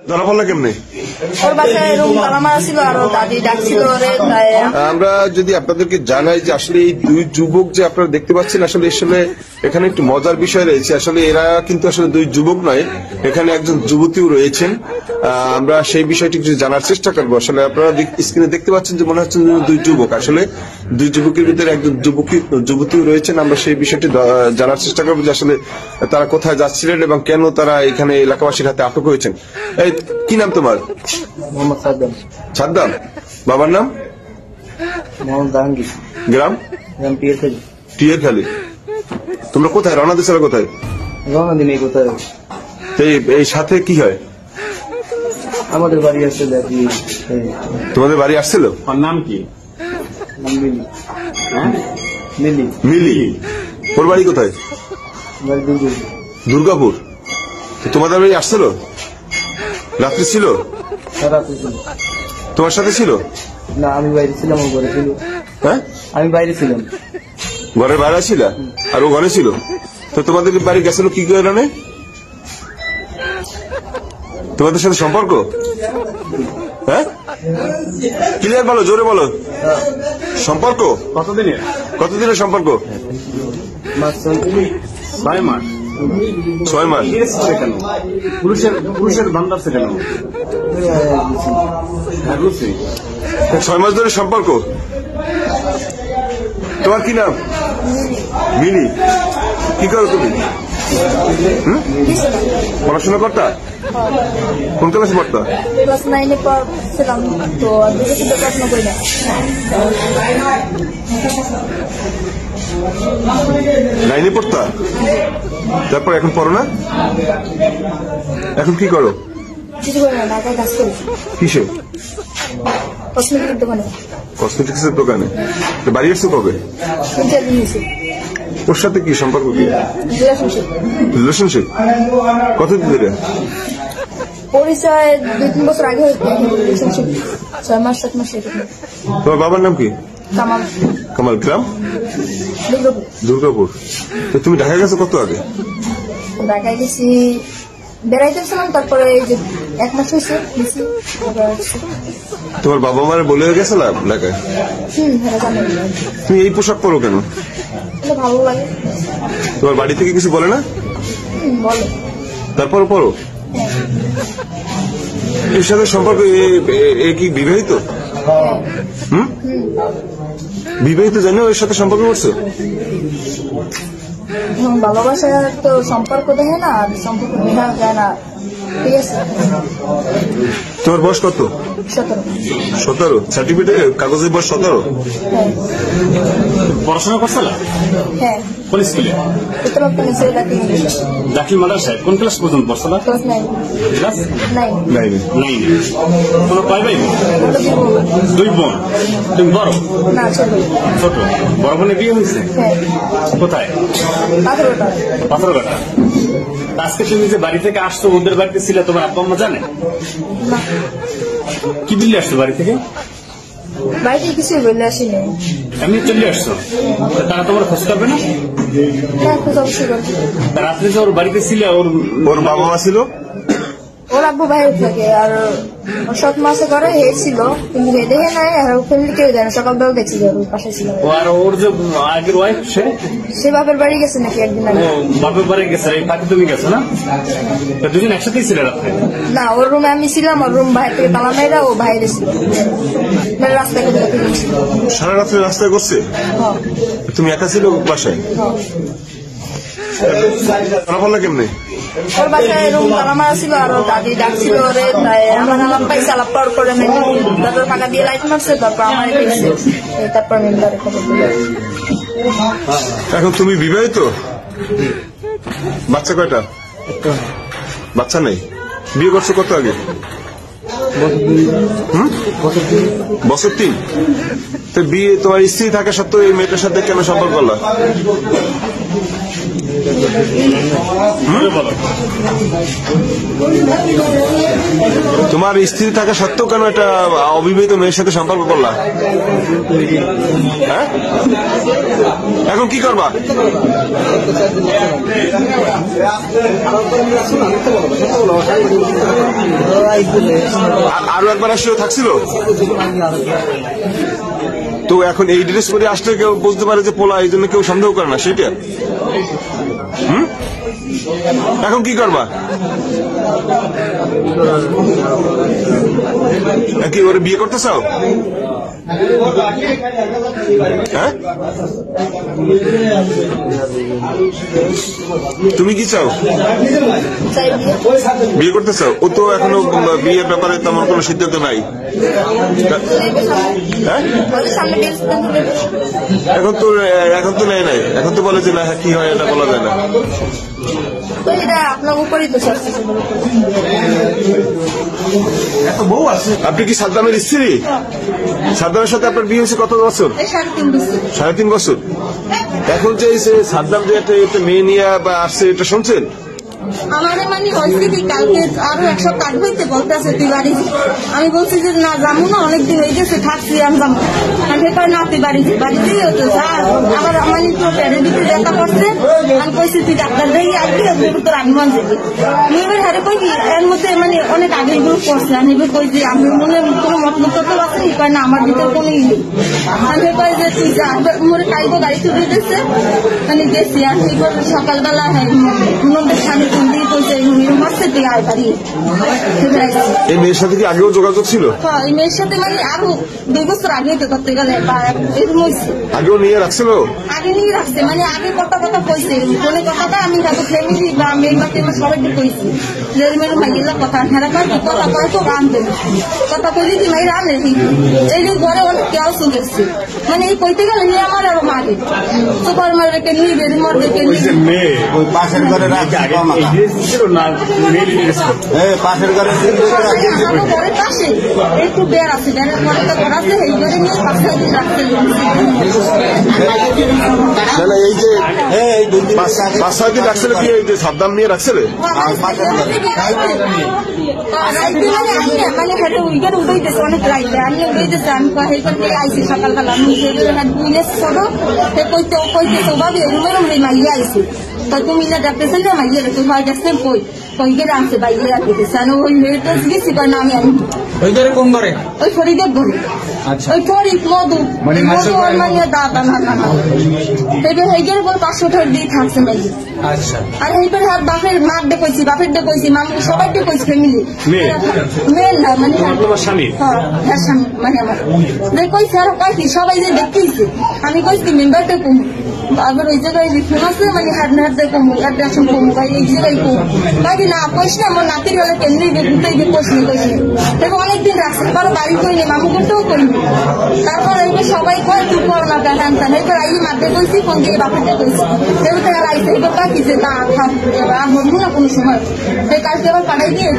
ধরা পড়লো কেমনে? ওর বাসায় রুম তালা মারা ছিল আর দাদি ডাকছিল ওরে। আমরা যদি আপনাদেরকে জানাই যে আসলে এই দুই যুবক যে আপনারা দেখতে পাচ্ছেন, আসলে এখানে একটু মজার বিষয় রয়েছে। আসলে এরা কিন্তু আসলে দুই যুবক নয়, এখানে একজন যুবতীও রয়েছেন। আমরা সেই বিষয়টি কিছু জানার চেষ্টা করবো। আসলে আপনারা স্ক্রিনে দেখতে পাচ্ছেন যে মনে হচ্ছে দুই যুবক, আসলে দুই যুবকের ভিতরে একজন যুবতীও রয়েছেন। আমরা সেই বিষয়টি জানার চেষ্টা করবো যে আসলে তারা কোথায় যাচ্ছিলেন এবং কেন তারা এখানে এলাকাবাসীর হাতে আটক হয়েছেন। এই কি নাম তোমার? মোহাম্মদ সাদ্দাম। সাদ্দাম। বাবার নাম? মোহাম্মদ জাহাঙ্গীর। গ্রাম? গ্রাম টিয়ারখালী। টিয়ারখালী। তোমরা কোথায় রওনা দিচ্ছ? কোথায় রওনা দিনে কোথায়? এই সাথে কি হয়? আমাদের বাড়ি আসছে। তোমাদের বাড়ি আসছিল? নাম কি? নাম মিলি। মিলি। মিলি। ওর বাড়ি কোথায়? দুর্গাপুর। তোমাদের বাড়ি আসছিল? রাত্রি ছিল? রাত্রি ছিল। তোমার সাথে ছিল? না, আমি বাইরে ছিলাম, ও ঘরে ছিল। হ্যাঁ, আমি বাইরে ছিলাম। ঘরের বাইরে ছিল আর ও ঘরে ছিল। তো তোমাদের বাড়ি গেছিল কি কারণে? তোমাদের সাথে সম্পর্ক? হ্যাঁ, ক্লিয়ার বলো, জোরে বলো। সম্পর্ক কতদিনের সম্পর্ক? 6 মাস। 6 মাস। পুরুষের বান্দার ছিল 6 মাস ধরে সম্পর্ক। তোমার কি নাম? মিলি। কি করো তুমি? পড়াশোনা করতা? কোন ক্লাসে পড়তা? ক্লাস 9-এ পড়ছিলাম তো, দুটো শুধু পড়াশোনা করি না। 9-এ পড়তা? তারপর এখন পড়ো না? এখন কি করো? কিছু করি না, ঢাকায় কাজ করি। কিসে? কসমেটিকের দোকানে। কসমেটিক্সের দোকানে। বাড়ি আসছো কবে? 3-4 দিন হয়েছে। ওর সাথে কি সম্পর্ক? কি রিলেশনশিপ? কতদিন ধরে পরিচয়? 2-3 বছর আগে রিলেশনশিপ। 6 মাস 7 মাস। তোমার বাবার নাম কি? কামাল। কামাল। গ্রাম? দুর্গাপুর। তো তুমি ঢাকা গেছো কত আগে? ঢাকায় গেছি বেড়াইতেছিলাম, তারপরে এই যে 1 মাস হয়েছে। তোমার বাবা মারে বলে গেছিলাম ঢাকায়? হ্যাঁ, জানেন। তুমি এই পোশাক পরো কেন? ভালো লাগে। তোমার বাড়ি থেকে কিছু বলে না? বলে। তারপর পরো। এর সাথে সম্পর্ক? এ কি বিবাহিত? বিবাহিত জানো এর সাথে সম্পর্ক করছো? ভালোবাসা তো সম্পর্ক দেখে না, আর সম্পর্ক দেখা যায় না। ঠিক আছে। তোমার বয়স কত? 17। সার্টিফিকেট কাগজের বয়স 17? পড়াশোনা করছিল? হ্যাঁ। কোন স্কুলে? দাখিল মাদ্রাসায়। কোন ক্লাস পর্যন্ত পড়ছিল? ক্লাস 9। ক্লাস 9। তোমার কয় ভাই? 2 বোন। তুমি বড়? না, ছোট। বড় বোনের বিয়ে হয়েছে? কোথায়? পাথরঘাটা। আজকে তুমি যে বাড়ি থেকে আসছো, ওদের বাড়িতে ছিল, তোমার আব্বা আম্মা জানে? কি বললে আসছো বাড়ি থেকে? বাড়িতে কিছু বলে আসিনি, এমনি চলে আসছো। তারা তোমার খোঁজ করবে না? রাত্রে যে ওর বাড়িতে ছিল, ওর বাবা মা ছিল? ওর আব্বু বাইরে থাকে, আর সব মাসে করে ছিল, কিন্তু দেখে নাই, আর ফ্যামিলি কেউ জানে। সকালবেলা দেখছি যে ওর পাশে ছিল। আর ওর যে আগের ওয়াইফ, সে বাপের বাড়ি গেছে নাকি একদিন আগে। বাপের বাড়ি গেছে, এই পাখি তুমি গেছো না? দুজন একসাথেই ছিল রাত্রে? না, ওর রুমে আমি ছিলাম, ওর রুম বাইরে থেকে তালা মেয়েরা, ও বাইরে ছিল, রাস্তায়। সারা রাত্রে রাস্তায় করছে? তুমি একা ছিল বাসায়? তারা বললো কেমনে? ওর বাসায় রুম তালা মারা ছিল আর দাদি ডাকছিল ওরে। তাই আমার আলাপ পাইছে, আলাপ পাওয়ার পরে তারপর ফাঁকা দিয়ে লাইট মারছে, তারপর আমার পেয়েছে, তারপর মেম্বারে খবর দিল। এখন তুমি বিবাহিত? বাচ্চা কয়টা? বাচ্চা নেই। বিয়ে করছো কত আগে? বছর 3। তো বিয়ে তোমার স্ত্রী থাকা সত্ত্বেও এই মেয়েটার সাথে কেন সম্পর্ক করলা? তোমার স্ত্রী থাকা সত্ত্বেও কেন একটা অবিবাহিত মেয়ের সাথে সম্পর্ক করলা? হ্যাঁ, এখন কি করবা? আরো একবার আসলে থাকছিল? তো এখন এই ড্রেস পরে আসলে কেউ বুঝতে পারে যে পোলা, এই জন্য কেউ সন্দেহ করে না সেটা? এখন কি করবা? কি ওরে বিয়ে করতে চাও? হ্যাঁ, তুমি কি চাও? বিয়ে করতে চাও? ও তো এখনো বিয়ের ব্যাপারে তেমন কোনো সিদ্ধান্ত নাই। হ্যাঁ, এখন তো নেয় নাই, এখন তো বলে যে না কি হয় এটা বলা যায় না। আপনার উপরই তো আপনি কি সাদ্দামের স্ত্রী? সাদ্দামের সাথে আপনার বিয়ে হয়েছে কত বছর? 3.5 বছর। এখন যে সাদ্দাম যে একটা মেয়ে নিয়ে বা আসছে, এটা শুনছেন? আমাদের মানে হয়েছে কি, কালকে আরো 1 সপ্তাহ আগে হইতে বলতেছে তুই বাড়ি। আমি বলছি যে না যাবো না, অনেকদিন হয়ে গেছে থাকছি, আমি যাবো না। তুই বাড়িতেই হতো আবার মানে তো পেটের ভিতরে ব্যথা করছে। আমি কইছি তুই ডাক্তার যাই আসবি, তোর আগমান যাবি। মেয়ের হারে কই কি এর মধ্যে মানে অনেক আগের গ্রুপ করছে। আমি কই যে আমি মনে কোনো মতলব করতে পারছি না, আমার ভিতরে কোনো ই নেই। আমি কই যে তুই যা, মোরে কাইবো গাড়ি তুলে দিচ্ছে। মানে গেছি আর সকালবেলা স্বামী এই মেয়ের সাথে কি আগেও যোগাযোগ ছিল? এই মেয়ের সাথে মানে আরো 2 বছর আগে করতে গেলে আগেও নিয়ে রাখছিল? আগে নিয়ে রাখছে, মানে আগে কথা কইছে। কোন কথাটা আমি তাদের ফ্যামিলি বা মেয়ের বাড়িতে সবাইকে কইছি যে মেয়ের মাইয়ের কথা হেরা কয় কথা কয় তো রান্ধে কথা কইলি কি মাই রান্ধে। এই যে ঘরে অনেক কেউ শুনেছি, মানে এই কইতে গেলে নিয়ে আমার আরো মারে তো ঘর মারে কে নিয়ে বের মরবে কে নিয়ে মেয়ে ওই পাশের ঘরে পাশের ঘরে ঘরের পাশে একটু বের আছে, বেড়ের ঘরে তো ঘর আছে, এই ঘরে নিয়ে 5-6 দিন রাখতে। এই যে 5-6 দিন রাখছিল কি এই যে সাদ্দাম নিয়ে রাখছিল? মানে হেঁটে উইকের উঠেছে অনেক রাইতে, আমি উঠেছে। আমি হেঁটে দিয়ে আইসি সকালবেলা, আমি ছোটো কইতেছে ভাবি রুমের মাইয়ে আইসি। তো তুমি না ডাকতেছেন না মাইয়ে তুই ভাই দেখছেন কই কইকে রাখছে বাইরে রাখতেছে। ওই মেয়েটা গেছি কয় না আমি ওই ঘরে কোন ঘরে? ওই ফরিদের ঘরে। ওই ফরিদ মধু মানে দাদা না এইবার বল 500 টাকা দিয়ে থাকছে মাইয়ে। আর এইবার হাত বাপের মার ডে কইছি, বাপের ডে কইছি, মামু সবাই ডে কইছি ফ্যামিলি। মেয়ের না মানে স্বামী, হ্যাঁ স্বামী মানে আমার কইছে। আরো কয়েছি সবাই যে দেখতেইছে। আমি কইছি মেম্বারটা কম আবার ওই জায়গায় ফোন আছে, মানে হাত না হাত দিয়ে কমু অ্যাড্রেশন কমু ভাই এই জায়গায় কম বাকি না কইস না। আমার নাতির হলে কেমনি ঘুরতেই কইসনি দেখো অনেকদিন রাখছে, কারো বাড়ি করিনি, মামু করতেও করিনি। তারপর এইবার সবাই কয় তুই কর না টান টান। এইবার আই মাঠে কইছি, ফোন দিয়ে বাপেরটা কইছি। এবার তারা আইসে এবার বাকিছে না থাক আর বলবো না কোনো সময়। সেই কালকে আবার পাঠাই দিয়ে